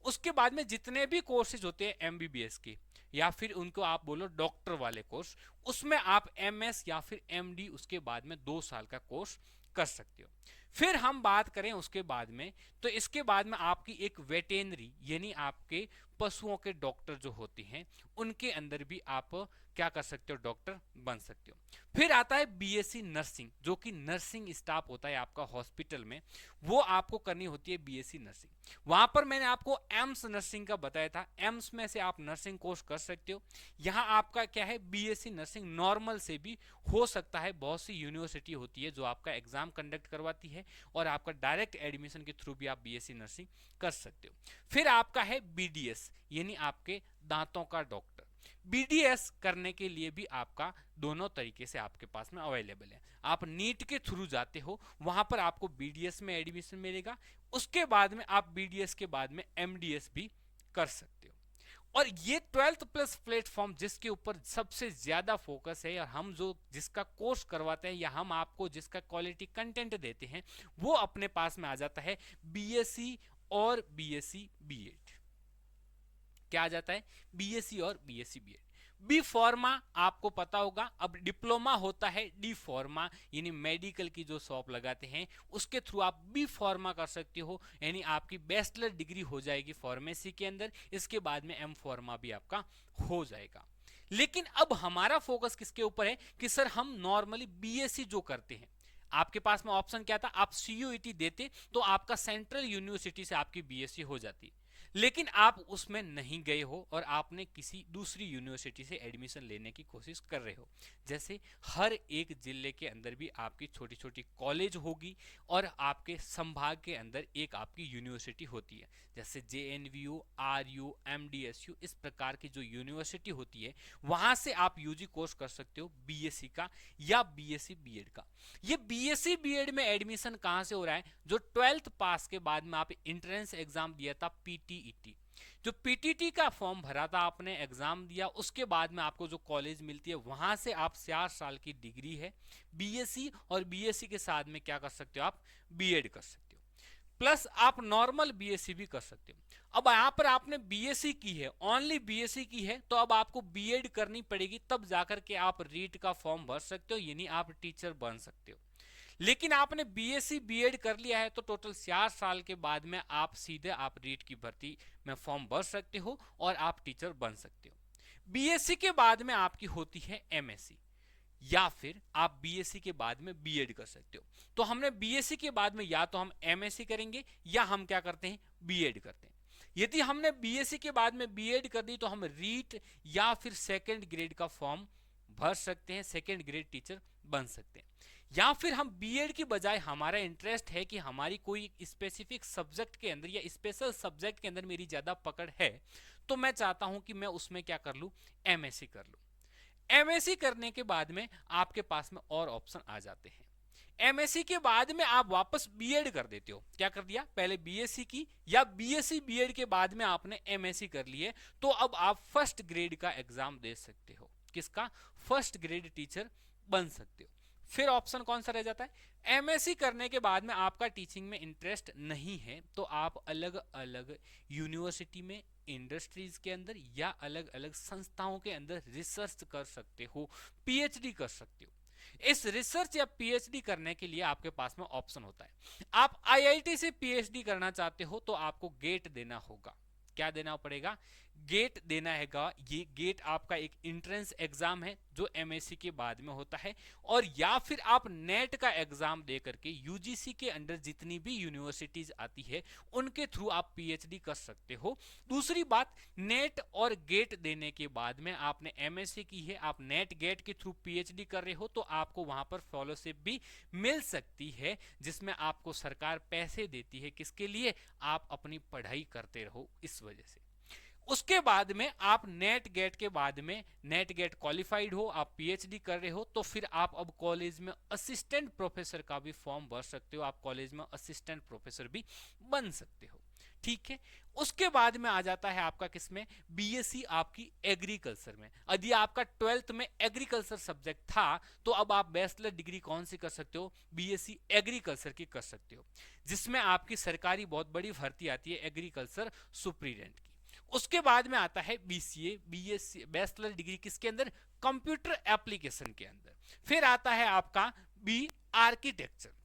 उसके बाद में जितने भी कोर्सेज होते हैं एमबीबीएस के, या फिर उनको आप बोलो डॉक्टर वाले कोर्स, उसमें आप एमएस या फिर एमडी उसके बाद में 2 साल का कोर्स कर सकते हो। फिर हम बात करें उसके बाद में, तो इसके बाद में आपकी एक वेटेनरी यानी आपके पशुओं के डॉक्टर जो होते हैं, उनके अंदर भी आप क्या कर सकते हो? डॉक्टर बन सकते हो। फिर आता है बीएससी नर्सिंग, जो कि नर्सिंग स्टाफ होता है आपका हॉस्पिटल में, वो आपको करनी होती है बीएससी नर्सिंग। वहां पर मैंने आपको एम्स नर्सिंग का बताया था, एम्स में से आप नर्सिंग कोर्स कर सकते हो। यहाँ आपका क्या है? बीएससी नर्सिंग नॉर्मल से भी हो सकता है। बहुत सी यूनिवर्सिटी होती है जो आपका एग्जाम कंडक्ट करवाती है और आपका डायरेक्ट एडमिशन के थ्रू भी आप बीएससी नर्सिंग कर सकते हो। फिर आपका है बीडीएस यानी आपके दांतों का डॉक्टर। बीडीएस करने के लिए भी आपका दोनों तरीके से आपके पास में अवेलेबल है। आप नीट के थ्रू जाते हो, वहां पर आपको बीडीएस में एडमिशन मिलेगा। उसके बाद में आप बीडीएस के बाद में एमडीएस भी कर सकते हो। और ये 12th प्लस प्लेटफॉर्म जिसके ऊपर सबसे ज्यादा फोकस है, और हम जो जिसका कोर्स करवाते हैं या हम आपको जिसका क्वालिटी कंटेंट देते हैं, वो अपने पास में आ जाता है बीएससी और बीएससी बीएड। क्या आ जाता है? बीएससी और बीएससी बीएड। बी फॉर्मा आपको पता होगा। अब डिप्लोमा होता है डी फॉर्मा, यानी मेडिकल की जो शॉप लगाते हैं उसके थ्रू आप बी फॉर्मा कर सकते हो, यानी आपकी बैचलर डिग्री हो जाएगी फार्मेसी के अंदर। इसके बाद में एम फॉर्मा भी आपका हो जाएगा। लेकिन अब हमारा फोकस किसके ऊपर है कि सर हम नॉर्मली बीएससी जो करते हैं, आपके पास में ऑप्शन क्या था? आप सीयूईटी देते तो आपका सेंट्रल यूनिवर्सिटी से आपकी बीएससी हो जाती। लेकिन आप उसमें नहीं गए हो और आपने किसी दूसरी यूनिवर्सिटी से एडमिशन लेने की कोशिश कर रहे हो। जैसे हर एक जिले के अंदर भी आपकी छोटी छोटी कॉलेज होगी और आपके संभाग के अंदर एक आपकी यूनिवर्सिटी होती है, जैसे JNVU, RU, MDSU, इस प्रकार की जो यूनिवर्सिटी होती है वहां से आप यूजी कोर्स कर सकते हो BSc का या BSc बीएड का। ये BSc बीएड में एडमिशन कहां से हो रहा है? जो 12th पास के बाद में आप इंट्रेंस एग्जाम दिया था PTET, जो PTT का फॉर्म भरा था आपने, एग्जाम दिया, उसके बाद में आपको जो कॉलेज मिलती है वहां से आप 4 साल की डिग्री है BSc, और BSc के साथ में क्या कर सकते हो आप? बीएड कर सकते हो, प्लस आप नॉर्मल BSc भी कर सकते हो। अब यहां पर आपने BSc की है, ओनली BSc की है, तो अब आपको बीएड करनी पड़ेगी, तब जाकर के आप रीट का फॉर्म भर सकते हो, यानी आप टीचर बन सकते हो। लेकिन आपने BSc बीएड कर लिया है तो टोटल 4 साल के बाद में आप सीधे आप रीट की भर्ती में फॉर्म भर सकते हो और आप टीचर बन सकते हो। BSc के बाद में आपकी होती है MSc, या फिर आप BSc के बाद में बीएड कर सकते हो। तो हमने BSc के बाद में या तो हम MSc करेंगे या हम क्या करते हैं? बीएड करते हैं। यदि हमने BSc के बाद में बीएड कर दी तो हम रीट या फिर सेकेंड ग्रेड का फॉर्म भर सकते हैं, सेकेंड ग्रेड टीचर बन सकते हैं। या फिर हम बीएड की बजाय हमारा इंटरेस्ट है कि हमारी कोई स्पेसिफिक सब्जेक्ट के अंदर या स्पेशल सब्जेक्ट के अंदर मेरी ज्यादा पकड़ है, तो मैं चाहता हूं कि मैं उसमें क्या कर लूं? MSc कर लूं। MSc करने के बाद में आपके पास में और ऑप्शन आ जाते हैं। MSc के बाद में आप वापस बीएड कर देते हो। क्या कर दिया? पहले BSc की या BSc बीएड के बाद में आपने MSc कर लिए, तो अब आप फर्स्ट ग्रेड का एग्जाम दे सकते हो। किसका? फर्स्ट ग्रेड टीचर बन सकते हो। फिर ऑप्शन कौन सा रह जाता है? MSc करने के बाद में आपका टीचिंग में इंटरेस्ट नहीं है, तो आप अलग अलग यूनिवर्सिटी में, इंडस्ट्रीज के अंदर या अलग अलग संस्थाओं के अंदर रिसर्च कर सकते हो, PhD कर सकते हो। इस रिसर्च या PhD करने के लिए आपके पास में ऑप्शन होता है। आप IIT से PhD करना चाहते हो तो आपको गेट देना होगा। क्या देना पड़ेगा? गेट देना हैगा। ये गेट आपका एक एंट्रेंस एग्जाम है जो MSc के बाद में होता है, और या फिर आप नेट का एग्जाम दे करके UGC के अंडर जितनी भी यूनिवर्सिटीज आती है उनके थ्रू आप PhD कर सकते हो। दूसरी बात, नेट और गेट देने के बाद में आपने MSc की है, आप नेट गेट के थ्रू PhD कर रहे हो, तो आपको वहां पर फेलोशिप भी मिल सकती है, जिसमें आपको सरकार पैसे देती है। किसके लिए? आप अपनी पढ़ाई करते रहो, इस वजह से। उसके बाद में आप नेट गेट के बाद में, नेट गेट क्वालिफाइड हो, आप PhD कर रहे हो, तो फिर आप अब कॉलेज में असिस्टेंट प्रोफेसर का भी फॉर्म भर सकते हो, आप कॉलेज में असिस्टेंट प्रोफेसर भी बन सकते हो। ठीक है। उसके बाद में आ जाता है आपका किसमें? BSc आपकी एग्रीकल्चर में। यदि आपका 12th में एग्रीकल्चर सब्जेक्ट था तो अब आप बैचलर डिग्री कौन सी कर सकते हो? BSc एग्रीकल्चर की कर सकते हो, जिसमें आपकी सरकारी बहुत बड़ी भर्ती आती है, एग्रीकल्चर सुप्रीडेंट की। उसके बाद में आता है BCA, BSc बैचलर डिग्री किसके अंदर? कंप्यूटर एप्लीकेशन के अंदर। फिर आता है आपका B आर्किटेक्चर।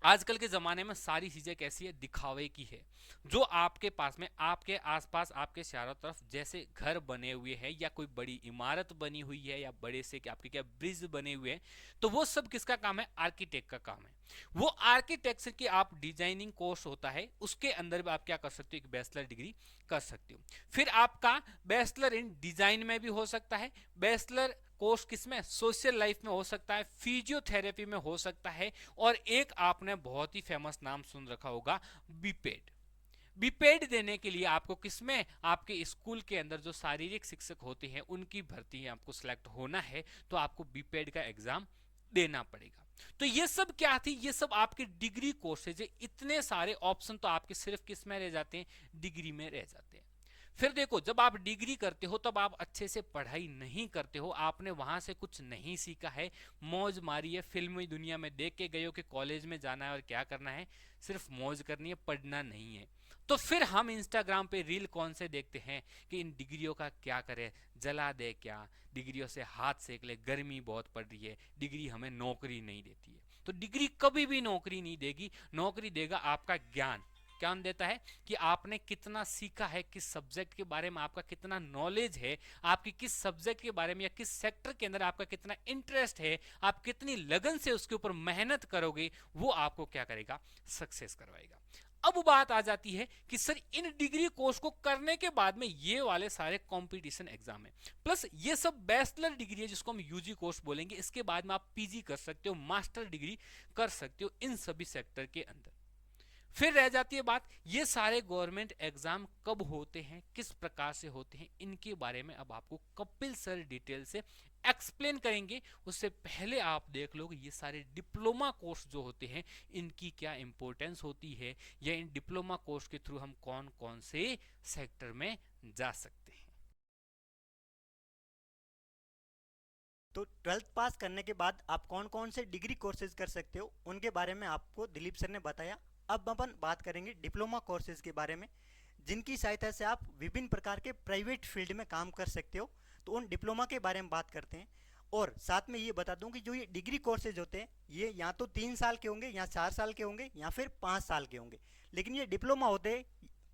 आजकल के जमाने में सारी चीजें कैसी है? दिखावे की है। जो आपके पास में, आपके आसपास, आपके चारों तरफ जैसे घर बने हुए हैं या कोई बड़ी इमारत बनी हुई है या बड़े से आपके क्या ब्रिज बने हुए हैं, तो वो सब किसका काम है? आर्किटेक्ट का काम है। वो आर्किटेक्चर की आप डिजाइनिंग कोर्स होता है, उसके अंदर भी आप क्या कर सकते हो? एक बैचलर डिग्री कर सकते हो। फिर आपका बैचलर इन डिजाइन में भी हो सकता है, बैचलर कोर्स किसमें? सोशल लाइफ में हो सकता है, फिजियोथेरेपी में हो सकता है, और एक आपने बहुत ही फेमस नाम सुन रखा होगा, बीपेड। बीपेड देने के लिए आपको किसमें? आपके स्कूल के अंदर जो शारीरिक शिक्षक होते हैं उनकी भर्ती है, आपको सिलेक्ट होना है तो आपको बीपेड का एग्जाम देना पड़ेगा। तो ये सब क्या थी? ये सब आपके डिग्री कोर्सेज है। इतने सारे ऑप्शन तो आपके सिर्फ किस में रह जाते हैं? डिग्री में रह जाते हैं। फिर देखो, जब आप डिग्री करते हो तब आप अच्छे से पढ़ाई नहीं करते हो, आपने वहां से कुछ नहीं सीखा है, मौज मारी है, फिल्मी दुनिया में देख के गए हो कि कॉलेज में जाना है और क्या करना है, सिर्फ मौज करनी है, पढ़ना नहीं है। तो फिर हम इंस्टाग्राम पे रील कौन से देखते हैं कि इन डिग्रियों का क्या करें, जला दे क्या, डिग्रियों से हाथ सेक ले, गर्मी बहुत पड़ रही है, डिग्री हमें नौकरी नहीं देती है। तो डिग्री कभी भी नौकरी नहीं देगी, नौकरी देगा आपका ज्ञान। ज्ञान देता है कि आपने कितना सीखा है, किस सब्जेक्ट के बारे में आपका कितना नॉलेज है, आपकी किस सब्जेक्ट के बारे में या किस सेक्टर के अंदर आपका कितना इंटरेस्ट है, आप कितनी लगन से उसके ऊपर मेहनत करोगे, वो आपको क्या करेगा? सक्सेस करवाएगा। अब बात आ जाती है कि सर इन डिग्री कोर्स को करने के बाद में ये वाले सारे कंपटीशन एग्जाम है, प्लस ये सब बैचलर डिग्री है जिसको हम यूजी कोर्स बोलेंगे, इसके बाद में आप पीजी कर सकते हो, मास्टर डिग्री कर सकते हो इन सभी सेक्टर के अंदर। फिर रह जाती है बात, ये सारे गवर्नमेंट एग्जाम कब होते हैं, किस प्रकार से होते हैं, इनके बारे में अब आपको कपिल सर डिटेल से एक्सप्लेन करेंगे। उससे पहले आप देख लो कि ये सारे डिप्लोमा कोर्स जो होते हैं इनकी क्या इंपॉर्टेंस होती है, या इन डिप्लोमा कोर्स के थ्रू हम कौन कौन से सेक्टर में जा सकते हैं। तो 12th पास करने के बाद आप कौन कौन से डिग्री कोर्सेज कर सकते हो उनके बारे में आपको दिलीप सर ने बताया। अब अपन बात करेंगे डिप्लोमा कोर्सेज के बारे में, जिनकी सहायता से आप विभिन्न प्रकार के प्राइवेट फील्ड में काम कर सकते हो। तो उन डिप्लोमा के बारे में बात करते हैं। और साथ में ये बता दूं कि जो ये डिग्री कोर्सेज होते हैं ये या तो 3 साल के होंगे, या 4 साल के होंगे, या फिर 5 साल के होंगे। लेकिन ये डिप्लोमा होते हैं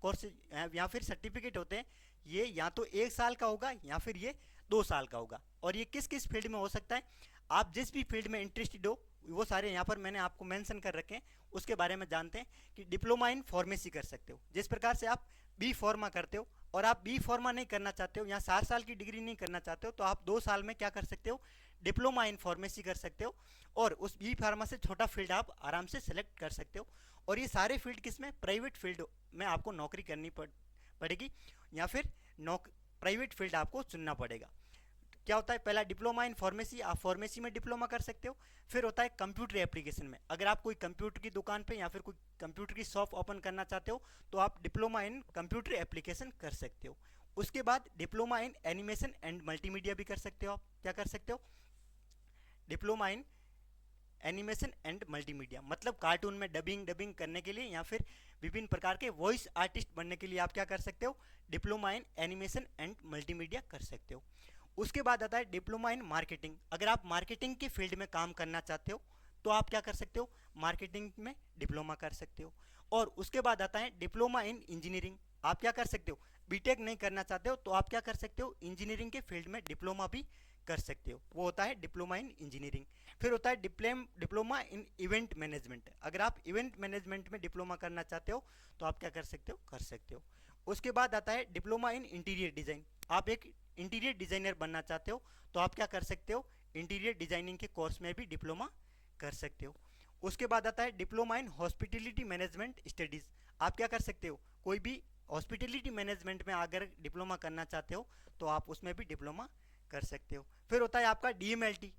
कोर्सेज या फिर सर्टिफिकेट होते हैं, ये या तो 1 साल का होगा या फिर ये 2 साल का होगा। और ये किस किस फील्ड में हो सकता है, आप जिस भी फील्ड में इंटरेस्टेड हो वो सारे यहाँ पर मैंने आपको मेंशन कर रखे हैं, उसके बारे में जानते हैं। कि डिप्लोमा इन फार्मेसी कर सकते हो, जिस प्रकार से आप बी फार्मा करते हो, और आप बी फार्मा नहीं करना चाहते हो या 4 साल की डिग्री नहीं करना चाहते हो, तो आप 2 साल में क्या कर सकते हो, डिप्लोमा इन फार्मेसी कर सकते हो। और उस बी फार्मा से छोटा फील्ड आप आराम से सेलेक्ट कर सकते हो। और ये सारे फील्ड किस में, प्राइवेट फील्ड में आपको नौकरी करनी पड़ेगी, या फिर प्राइवेट फील्ड आपको चुनना पड़ेगा। क्या होता है, पहला डिप्लोमा इन फार्मेसी, आप फार्मेसी में डिप्लोमा कर सकते हो। फिर होता है कंप्यूटर एप्लीकेशन में, अगर आप कोई कंप्यूटर की दुकान पे या फिर कोई कंप्यूटर की शॉप ओपन करना चाहते हो तो आप डिप्लोमा इन कंप्यूटर एप्लीकेशन कर सकते हो। उसके बाद diploma in animation and multimedia भी कर सकते हो। आप क्या कर सकते हो, diploma in animation and multimedia, मतलब कार्टून में डबिंग करने के लिए या फिर विभिन्न प्रकार के वॉइस आर्टिस्ट बनने के लिए आप क्या कर सकते हो, diploma in animation and multimedia कर सकते हो। उसके बाद आता है डिप्लोमा इन मार्केटिंग, अगर आप मार्केटिंग के फील्ड में काम करना चाहते हो तो आप क्या कर सकते हो, मार्केटिंग में डिप्लोमा कर सकते हो। और उसके बाद आता है डिप्लोमा इन इंजीनियरिंग, आप क्या कर सकते हो, बीटेक नहीं करना चाहते हो तो आप क्या कर सकते हो, इंजीनियरिंग के फील्ड में डिप्लोमा भी कर सकते हो, वो होता है डिप्लोमा इन इंजीनियरिंग। फिर होता है डिप्लोमा इन इवेंट मैनेजमेंट, अगर आप इवेंट मैनेजमेंट में डिप्लोमा करना चाहते हो तो आप क्या कर सकते हो, कर सकते हो। उसके बाद आता है डिप्लोमा इन इंटीरियर डिज़ाइन, आप एक इंटीरियर डिज़ाइनर बनना चाहते हो तो आप क्या कर सकते हो, इंटीरियर डिज़ाइनिंग के कोर्स में भी डिप्लोमा कर सकते हो। उसके बाद आता है diploma in hospitality management studies, आप क्या कर सकते हो, कोई भी हॉस्पिटलिटी मैनेजमेंट में अगर डिप्लोमा करना चाहते हो तो आप उसमें भी डिप्लोमा कर सकते हो। फिर होता है आपका डीएमएलटी,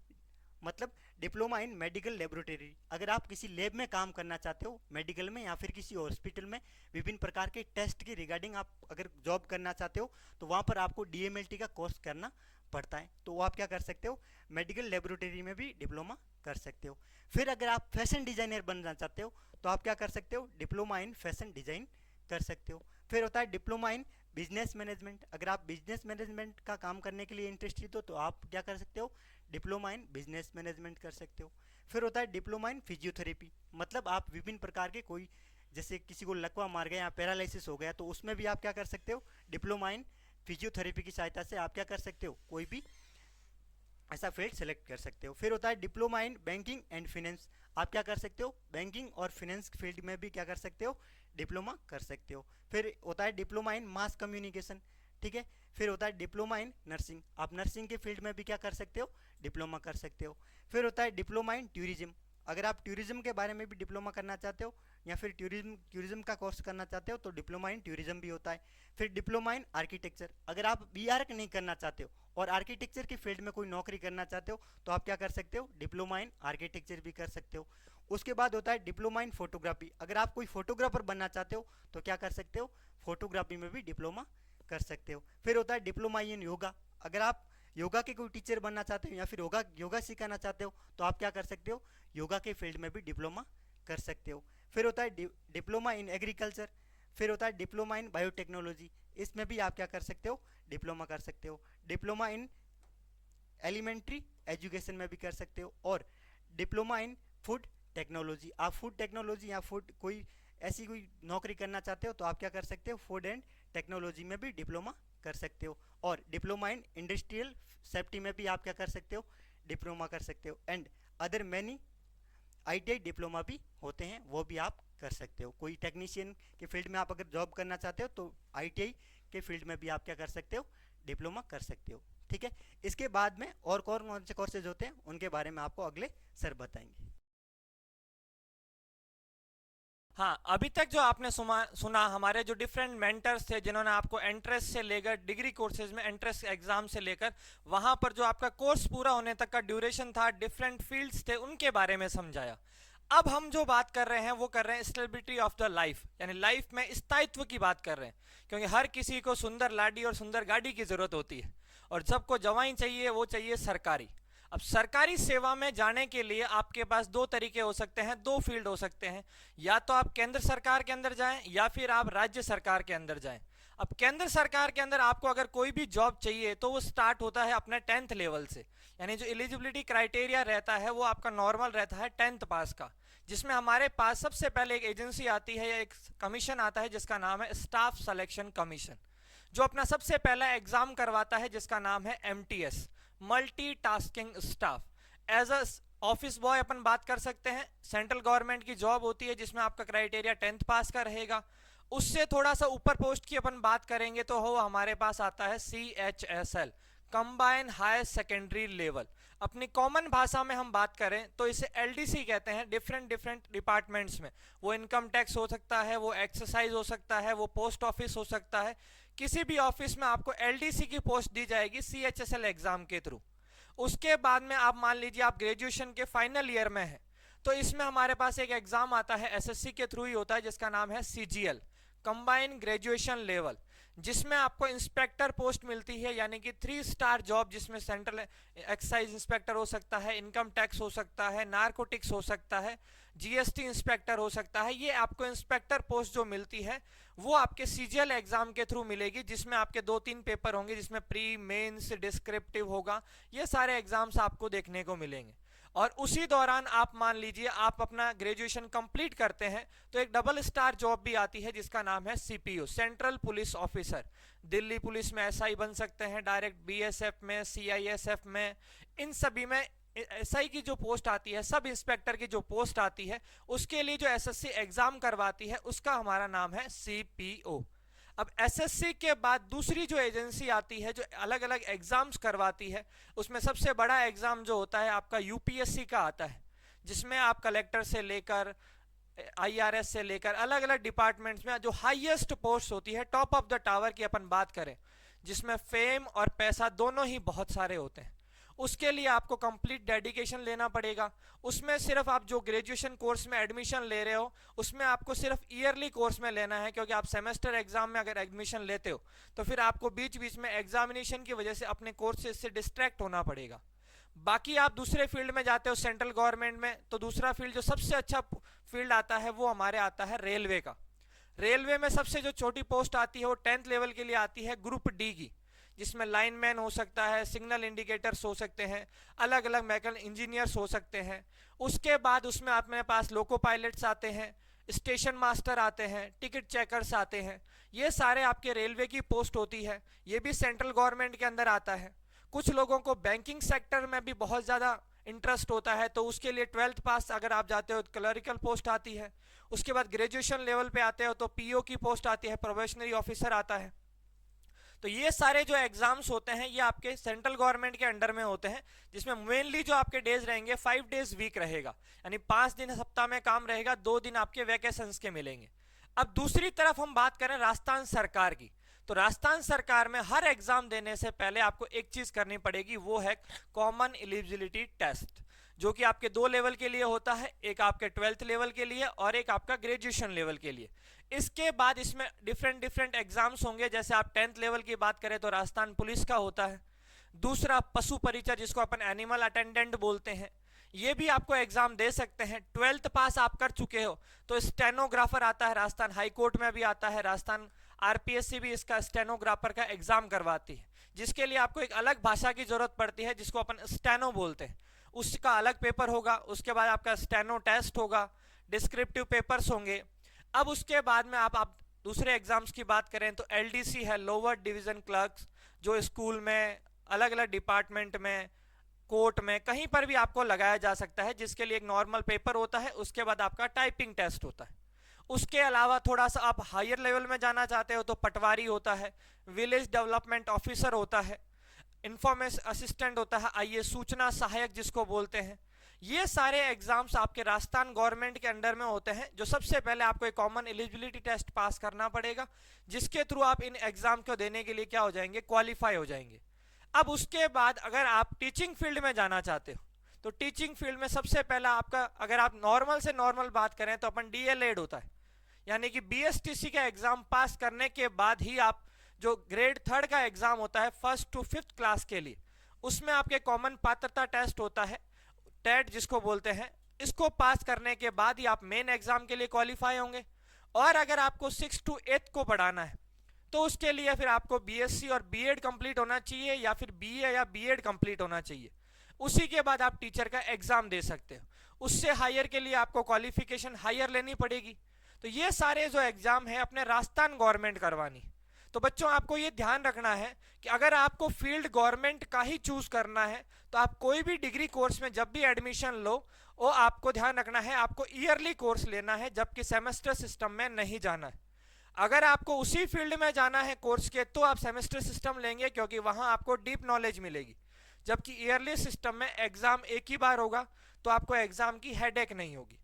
मतलब डिप्लोमा इन मेडिकल लेबोरेटरी, अगर आप किसी लैब में काम करना चाहते हो मेडिकल में या फिर किसी हॉस्पिटल में विभिन्न प्रकार के टेस्ट के रिगार्डिंग आप अगर जॉब करना चाहते हो तो वहाँ पर आपको डीएमएलटी का कोर्स करना पड़ता है, तो वो आप क्या कर सकते हो, मेडिकल लेबोरेटरी में भी डिप्लोमा कर सकते हो। फिर अगर आप फैशन डिज़ाइनर बनना चाहते हो तो आप क्या कर सकते हो, डिप्लोमा इन फैशन डिज़ाइन कर सकते हो। फिर होता है डिप्लोमा इन बिजनेस मैनेजमेंट, अगर आप बिजनेस मैनेजमेंट का काम करने के लिए इंटरेस्टेड हो तो आप क्या कर सकते हो, डिप्लोमा इन बिजनेस मैनेजमेंट कर सकते हो। फिर होता है डिप्लोमा इन फिजियोथेरेपी, मतलब आप विभिन्न प्रकार के कोई जैसे किसी को लकवा मार गया या पैरालिसिस हो गया तो उसमें भी आप क्या कर सकते हो, डिप्लोमा इन फिजियोथेरेपी की सहायता से आप क्या कर सकते हो, कोई भी ऐसा फील्ड सेलेक्ट कर सकते हो। फिर होता है diploma in banking and finance, आप क्या कर सकते हो, बैंकिंग और फिनेंस फील्ड में भी क्या कर सकते हो, डिप्लोमा कर सकते हो। फिर होता है डिप्लोमा इन मास कम्युनिकेशन, ठीक है। फिर होता है डिप्लोमा इन नर्सिंग, आप नर्सिंग के फील्ड में भी क्या कर सकते हो, डिप्लोमा कर सकते हो। फिर होता है डिप्लोमा इन टूरिज्म, अगर आप टूरिज्म के बारे में भी डिप्लोमा करना चाहते हो या फिर टूरिज्म का कोर्स करना चाहते हो तो डिप्लोमा इन टूरिज्म भी होता है। फिर डिप्लोमा इन आर्किटेक्चर, अगर आप बीआर्क नहीं करना चाहते हो और आर्किटेक्चर की फील्ड में कोई नौकरी करना चाहते हो तो आप क्या कर सकते हो, डिप्लोमा इन आर्किटेक्चर भी कर सकते हो। उसके बाद होता है डिप्लोमा इन फोटोग्राफी, अगर आप कोई फोटोग्राफर बनना चाहते हो तो क्या कर सकते हो, फोटोग्राफी में भी डिप्लोमा कर सकते हो। फिर होता है डिप्लोमा इन योगा, अगर आप योगा के कोई टीचर बनना चाहते हो या फिर योगा सिखाना चाहते हो तो आप क्या कर सकते हो, योगा के फील्ड में भी डिप्लोमा कर सकते हो। फिर होता है डिप्लोमा इन एग्रीकल्चर, फिर होता है डिप्लोमा इन बायोटेक्नोलॉजी, इसमें भी आप क्या कर सकते हो, डिप्लोमा कर सकते हो। डिप्लोमा इन एलिमेंट्री एजुकेशन में भी कर सकते हो। और डिप्लोमा इन फूड टेक्नोलॉजी, आप फूड टेक्नोलॉजी या फूड कोई ऐसी कोई नौकरी करना चाहते हो तो आप क्या कर सकते हो, फूड एंड टेक्नोलॉजी में भी डिप्लोमा कर सकते हो। और डिप्लोमा इन इंडस्ट्रियल सेफ्टी में भी आप क्या कर सकते हो, डिप्लोमा कर सकते हो। And other many ITI diploma भी होते हैं, वो भी आप कर सकते हो। कोई टेक्नीशियन के फील्ड में आप अगर जॉब करना चाहते हो तो ITI के फील्ड में भी आप क्या कर सकते हो, डिप्लोमा कर सकते हो। ठीक है, इसके बाद में और कौन कौन से कोर्सेज होते हैं उनके बारे में आपको अगले सर बताएंगे। हाँ, अभी तक जो आपने सुना हमारे जो डिफरेंट मेंटर्स थे जिन्होंने आपको एंट्रेंस से लेकर डिग्री कोर्सेज में एंट्रेंस एग्जाम से लेकर वहां पर जो आपका कोर्स पूरा होने तक का ड्यूरेशन था, डिफरेंट फील्ड्स थे, उनके बारे में समझाया। अब हम जो बात कर रहे हैं वो कर रहे हैं स्टेबिलिटी ऑफ द लाइफ, यानी लाइफ में स्थायित्व की बात कर रहे हैं, क्योंकि हर किसी को सुंदर लाडी और सुंदर गाड़ी की जरूरत होती है और सबको जवाई चाहिए, वो चाहिए सरकारी। अब सरकारी सेवा में जाने के लिए आपके पास दो तरीके हो सकते हैं, दो फील्ड हो सकते हैं, या तो आप केंद्र सरकार के अंदर जाएं या फिर आप राज्य सरकार के अंदर जाएं। अब केंद्र सरकार के अंदर आपको अगर कोई भी जॉब चाहिए तो वो स्टार्ट होता है अपने 10th लेवल से, यानी जो एलिजिबिलिटी क्राइटेरिया रहता है वो आपका नॉर्मल रहता है 10th पास का, जिसमें हमारे पास सबसे पहले एक एजेंसी आती है या एक कमीशन आता है जिसका नाम है स्टाफ सिलेक्शन कमीशन, जो अपना सबसे पहला एग्जाम करवाता है जिसका नाम है MTS, multitasking staff. As a office boy अपन बात कर सकते हैं, सेंट्रल गवर्नमेंट की जॉब होती है जिसमें आपका क्राइटेरिया 10th पास का रहेगा। उससे थोड़ा सा ऊपर पोस्ट की अपन बात करेंगे तो हो हमारे पास आता है CHSL, combine higher secondary level. अपनी कॉमन भाषा में हम बात करें तो इसे LDC कहते हैं। डिफरेंट डिपार्टमेंट्स में, वो इनकम टैक्स हो सकता है, वो एक्सरसाइज हो सकता है, वो पोस्ट ऑफिस हो सकता है, किसी भी ऑफिस में आपको LDC की पोस्ट दी जाएगी CHSL एग्जाम के थ्रू। उसके बाद में आप मान लीजिए आप ग्रेजुएशन के फाइनल ईयर में हैं, तो इसमें हमारे पास एक एग्जाम आता है SSC के थ्रू ही होता है जिसका नाम है CGL, कंबाइन ग्रेजुएशन लेवल, जिसमें आपको इंस्पेक्टर पोस्ट मिलती है, यानी कि 3 स्टार जॉब, जिसमें सेंट्रल एक्साइज इंस्पेक्टर हो सकता है, इनकम टैक्स हो सकता है, नारकोटिक्स हो सकता है, GST इंस्पेक्टर हो सकता है। ये आपको इंस्पेक्टर पोस्ट जो मिलती है वो आपके CGL एग्जाम के थ्रू मिलेगी, जिसमें आपके 2-3 पेपर होंगे, जिसमें प्री, मेंस, डिस्क्रिप्टिव होगा। ये सारे एग्जाम्स आपको देखने को मिलेंगे। और उसी दौरान आप मान लीजिए आप अपना ग्रेजुएशन कंप्लीट करते हैं तो एक डबल स्टार जॉब भी आती है जिसका नाम है CPO, central police officer. Delhi police में SI बन सकते हैं, डायरेक्ट BSF में, CISF में, इन सभी में SI की जो पोस्ट आती है, सब इंस्पेक्टर की जो पोस्ट आती है, उसके लिए जो SSC एग्जाम करवाती है उसका हमारा नाम है CPO। अब SSC के बाद दूसरी जो एजेंसी आती है जो अलग अलग एग्जाम्स करवाती है, उसमें सबसे बड़ा एग्जाम जो होता है आपका UPSC का आता है, जिसमें आप कलेक्टर से लेकर IRS से लेकर अलग अलग डिपार्टमेंट्स में जो हाईएस्ट पोस्ट होती है, टॉप ऑफ द टावर की अपन बात करें, जिसमें फेम और पैसा दोनों ही बहुत सारे होते हैं, उसके लिए आपको कंप्लीट डेडिकेशन लेना पड़ेगा। उसमें सिर्फ आप जो ग्रेजुएशन कोर्स में एडमिशन ले रहे हो उसमें आपको सिर्फ ईयरली कोर्स में लेना है, क्योंकि आप सेमेस्टर एग्जाम में अगर एडमिशन लेते हो तो फिर आपको बीच बीच में एग्जामिनेशन की वजह से अपने कोर्सेज से डिस्ट्रैक्ट होना पड़ेगा। बाकी आप दूसरे फील्ड में जाते हो सेंट्रल गवर्नमेंट में, तो दूसरा फील्ड जो सबसे अच्छा फील्ड आता है वो हमारे आता है रेलवे का। रेलवे में सबसे जो छोटी पोस्ट आती है वो 10th लेवल के लिए आती है, ग्रुप D की, जिसमें लाइनमैन हो सकता है, सिग्नल इंडिकेटर्स हो सकते हैं, अलग अलग मैकेनिकल इंजीनियर्स हो सकते हैं। उसके बाद उसमें अपने पास लोको पायलट्स आते हैं, स्टेशन मास्टर आते हैं, टिकट चेकर्स आते हैं। ये सारे आपके रेलवे की पोस्ट होती है, ये भी सेंट्रल गवर्नमेंट के अंदर आता है। कुछ लोगों को बैंकिंग सेक्टर में भी बहुत ज़्यादा इंटरेस्ट होता है, तो उसके लिए 12th पास अगर आप जाते हो तो क्लरिकल पोस्ट आती है। उसके बाद ग्रेजुएशन लेवल पे आते हो तो PO की पोस्ट आती है, प्रोबेशनरी ऑफिसर आता है। तो ये सारे जो एग्जाम्स होते हैं ये आपके सेंट्रल गवर्नमेंट के अंडर में होते हैं, जिसमें मेनली जो आपके डेज रहेंगे 5 डेज वीक रहेगा, यानी 5 दिन सप्ताह में काम रहेगा, 2 दिन आपके वैकेशंस के मिलेंगे। अब दूसरी तरफ हम बात करें राजस्थान सरकार की, तो राजस्थान सरकार में हर एग्जाम देने से पहले आपको एक चीज करनी पड़ेगी, वो है कॉमन एलिजिबिलिटी टेस्ट, जो कि आपके 2 लेवल के लिए होता है, एक आपके 12th लेवल के लिए और एक आपका ग्रेजुएशन लेवल के लिए। इसके बाद इसमें डिफरेंट एग्जाम्स होंगे, जैसे आप 10th लेवल की बात करें तो राजस्थान पुलिस का होता है, दूसरा पशु परिचर जिसको अपन एनिमल अटेंडेंट बोलते हैं, ये भी आपको एग्जाम दे सकते हैं। 12th पास आप कर चुके हो तो स्टेनोग्राफर आता है, राजस्थान हाई कोर्ट में भी आता है, राजस्थान RPSC भी इसका स्टेनोग्राफर का एग्जाम करवाती है, जिसके लिए आपको एक अलग भाषा की जरूरत पड़ती है जिसको अपन स्टेनो बोलते हैं, उसका अलग पेपर होगा। उसके बाद आपका स्टेनो टेस्ट होगा, डिस्क्रिप्टिव पेपर्स होंगे। अब उसके बाद में आप दूसरे एग्जाम्स की बात करें तो LDC है, लोअर डिवीजन क्लर्क्स, जो स्कूल में अलग अलग डिपार्टमेंट में, कोर्ट में, कहीं पर भी आपको लगाया जा सकता है, जिसके लिए एक नॉर्मल पेपर होता है। उसके बाद आपका टाइपिंग टेस्ट होता है। उसके अलावा थोड़ा सा आप हायर लेवल में जाना चाहते हो तो पटवारी होता है, विलेज डेवलपमेंट ऑफिसर होता है, इंफॉर्मेशन असिस्टेंट होता है, आइए सूचना सहायक जिसको बोलते हैं। ये सारे एग्जाम्स आपके राजस्थान गवर्नमेंट के अंडर में होते हैं, जो सबसे पहले आपको एक कॉमन एलिजिबिलिटी टेस्ट पास करना पड़ेगा, जिसके थ्रू आप इन एग्जाम को देने के लिए क्या हो जाएंगे, क्वालिफाई हो जाएंगे। अब उसके बाद अगर आप टीचिंग फील्ड में जाना चाहते हो तो टीचिंग फील्ड में सबसे पहला आपका, अगर आप नॉर्मल से नॉर्मल बात करें तो अपन डीएलएड होता है, यानी कि बीएसटीसी का एग्जाम पास करने के बाद ही आप जो ग्रेड 3 का एग्जाम होता है 1st to 5th क्लास के लिए, उसमें आपके कॉमन पात्रता टेस्ट होता है, टेट जिसको बोलते हैं। इसको पास करने के बाद ही आप मेन एग्जाम के लिए क्वालिफाई होंगे। और अगर आपको 6th to 8th को पढ़ाना है तो उसके लिए फिर आपको बीएससी और बीएड कंप्लीट होना चाहिए, या फिर बीए या बीएड कंप्लीट होना चाहिए। उसी के बाद आप टीचर का एग्जाम दे सकते हो। उससे हायर के लिए आपको क्वालिफिकेशन हायर लेनी पड़ेगी। तो ये सारे जो एग्जाम है अपने राजस्थान गवर्नमेंट करवानी। तो बच्चों आपको ये ध्यान रखना है कि अगर आपको फील्ड गवर्नमेंट का ही चूज करना है तो आप कोई भी डिग्री कोर्स में जब भी एडमिशन लो, वो आपको ध्यान रखना है आपको ईयरली कोर्स लेना है, जबकि सेमेस्टर सिस्टम में नहीं जाना है। अगर आपको उसी फील्ड में जाना है कोर्स के तो आप सेमेस्टर सिस्टम लेंगे, क्योंकि वहां आपको डीप नॉलेज मिलेगी, जबकि ईयरली सिस्टम में एग्जाम एक ही बार होगा तो आपको एग्जाम की हेडेक नहीं होगी।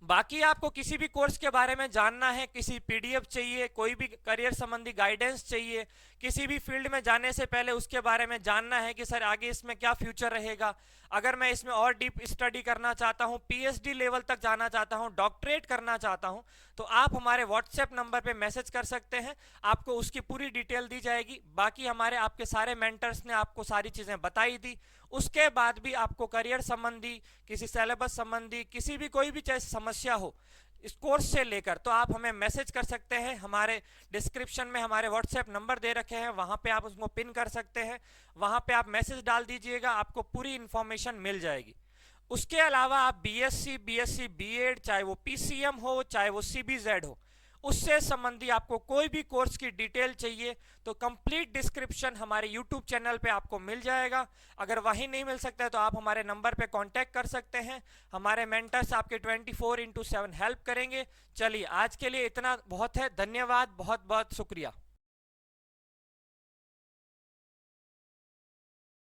बाकी आपको किसी भी कोर्स के बारे में जानना है, किसी पीडीएफ चाहिए, कोई भी करियर संबंधी गाइडेंस चाहिए, किसी भी फील्ड में जाने से पहले उसके बारे में जानना है कि सर आगे इसमें क्या फ्यूचर रहेगा, अगर मैं इसमें और डीप स्टडी करना चाहता हूं, पीएचडी लेवल तक जाना चाहता हूं, डॉक्टरेट करना चाहता हूं, तो आप हमारे व्हाट्सएप नंबर पे मैसेज कर सकते हैं, आपको उसकी पूरी डिटेल दी जाएगी। बाकी हमारे आपके सारे मेंटर्स ने आपको सारी चीजें बताई दी। उसके बाद भी आपको करियर संबंधी, किसी सिलेबस संबंधी, किसी भी कोई भी चाहे समस्या हो इस कोर्स से लेकर, तो आप हमें मैसेज कर सकते हैं। हमारे डिस्क्रिप्शन में हमारे व्हाट्सएप नंबर दे रखे हैं, वहां पे आप उसको पिन कर सकते हैं, वहां पे आप मैसेज डाल दीजिएगा, आपको पूरी इंफॉर्मेशन मिल जाएगी। उसके अलावा आप बीएससी बीएड, चाहे वो पीसीएम हो चाहे वो सीबीजेड हो, उससे संबंधी आपको कोई भी कोर्स की डिटेल चाहिए तो कंप्लीट डिस्क्रिप्शन हमारे यूट्यूब चैनल पे आपको मिल जाएगा। अगर वहीं नहीं मिल सकता है तो आप हमारे नंबर पे कांटेक्ट कर सकते हैं, हमारे मेंटर्स आपके 24/7 हेल्प करेंगे। चलिए आज के लिए इतना बहुत है, धन्यवाद, बहुत बहुत शुक्रिया।